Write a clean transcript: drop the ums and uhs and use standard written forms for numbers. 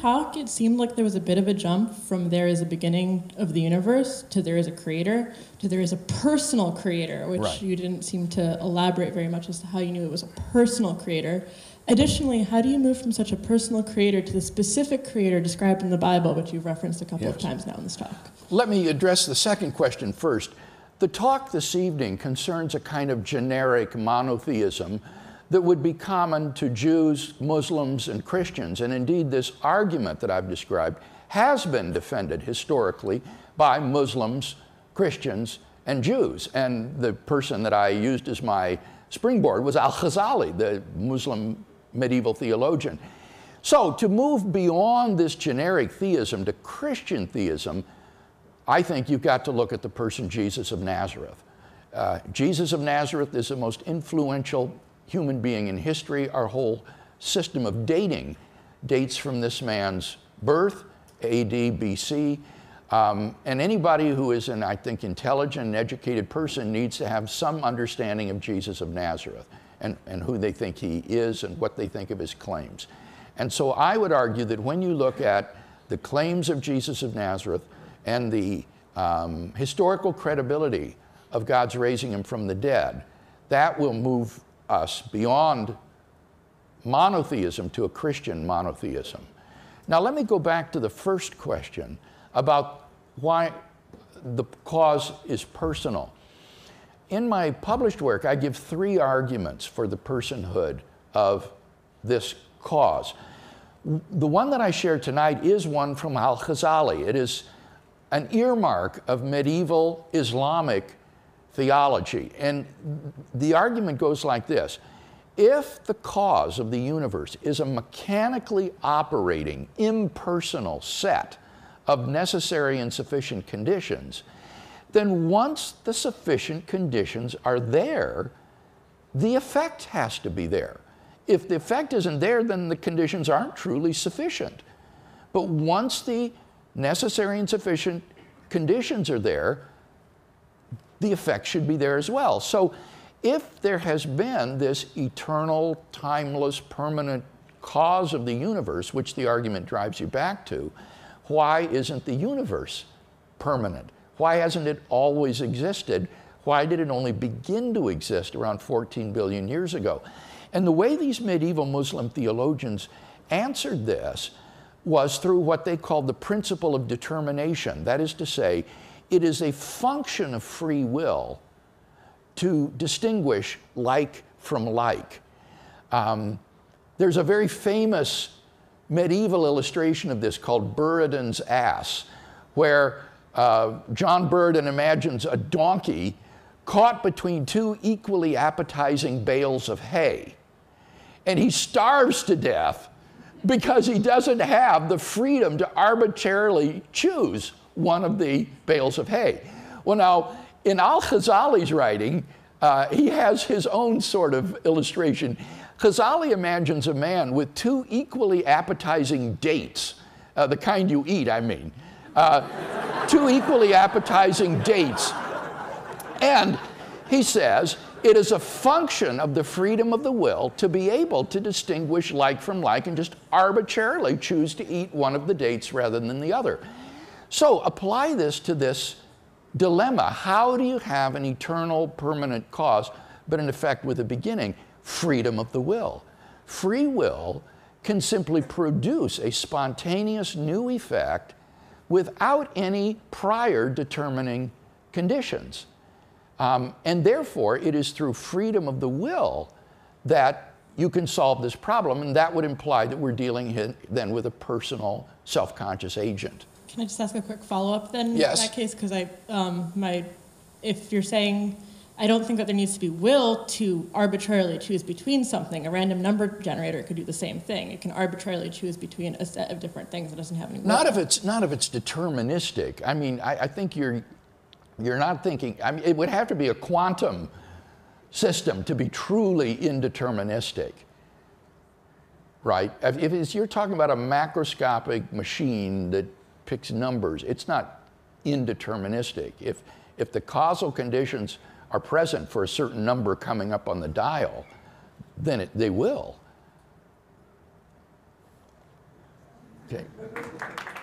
talk, it seemed like there was a bit of a jump from there is a beginning of the universe to there is a creator to there is a personal creator, which Right. you didn't seem to elaborate very much as to how you knew it was a personal creator. Additionally, how do you move from such a personal creator to the specific creator described in the Bible, which you've referenced a couple of times now in this talk? Let me address the second question first. The talk this evening concerns a kind of generic monotheism that would be common to Jews, Muslims, and Christians. And indeed, this argument that I've described has been defended historically by Muslims, Christians, and Jews. And the person that I used as my springboard was Al-Ghazali, the Muslim medieval theologian. So to move beyond this generic theism to Christian theism, I think you've got to look at the person Jesus of Nazareth. Jesus of Nazareth is the most influential human being in history. Our whole system of dating dates from this man's birth, AD, BC. And anybody who is an, I think, intelligent and educated person needs to have some understanding of Jesus of Nazareth and who they think he is and what they think of his claims. And so I would argue that when you look at the claims of Jesus of Nazareth and the historical credibility of God's raising him from the dead, that will move us beyond monotheism to a Christian monotheism. Now let me go back to the first question about why the cause is personal. In my published work, I give 3 arguments for the personhood of this cause. The one that I share tonight is one from Al-Ghazali. It is an earmark of medieval Islamic theology. And the argument goes like this. If the cause of the universe is a mechanically operating, impersonal set of necessary and sufficient conditions, then once the sufficient conditions are there, the effect has to be there. If the effect isn't there, then the conditions aren't truly sufficient. But once the necessary and sufficient conditions are there, the effect should be there as well. So if there has been this eternal, timeless, permanent cause of the universe, which the argument drives you back to, why isn't the universe permanent? Why hasn't it always existed? Why did it only begin to exist around 14 billion years ago? And the way these medieval Muslim theologians answered this was through what they called the principle of determination. That is to say, it is a function of free will to distinguish like from like. There's a very famous medieval illustration of this called Buridan's ass, where John Buridan imagines a donkey caught between 2 equally appetizing bales of hay. And he starves to death because he doesn't have the freedom to arbitrarily choose one of the bales of hay. Well, now, in Al-Ghazali's writing, he has his own sort of illustration. Ghazali imagines a man with 2 equally appetizing dates, the kind you eat, I mean. 2 equally appetizing dates. And he says, it is a function of the freedom of the will to be able to distinguish like from like and just arbitrarily choose to eat one of the dates rather than the other. So apply this to this dilemma. How do you have an eternal, permanent cause, but in effect with a beginning? Freedom of the will. Free will can simply produce a spontaneous new effect without any prior determining conditions. And therefore, it is through freedom of the will that you can solve this problem, and that would imply that we're dealing then with a personal, self-conscious agent. Can I just ask a quick follow-up then? Yes. In that case, because if you're saying, I don't think that there needs to be will to arbitrarily choose between something. A random number generator could do the same thing. It can arbitrarily choose between a set of different things that doesn't have any will. Not if it's deterministic. I mean, I think you're not thinking, I mean, it would have to be a quantum system to be truly indeterministic, right? If you're talking about a macroscopic machine that picks numbers, it's not indeterministic. If the causal conditions are present for a certain number coming up on the dial, then they will. Okay.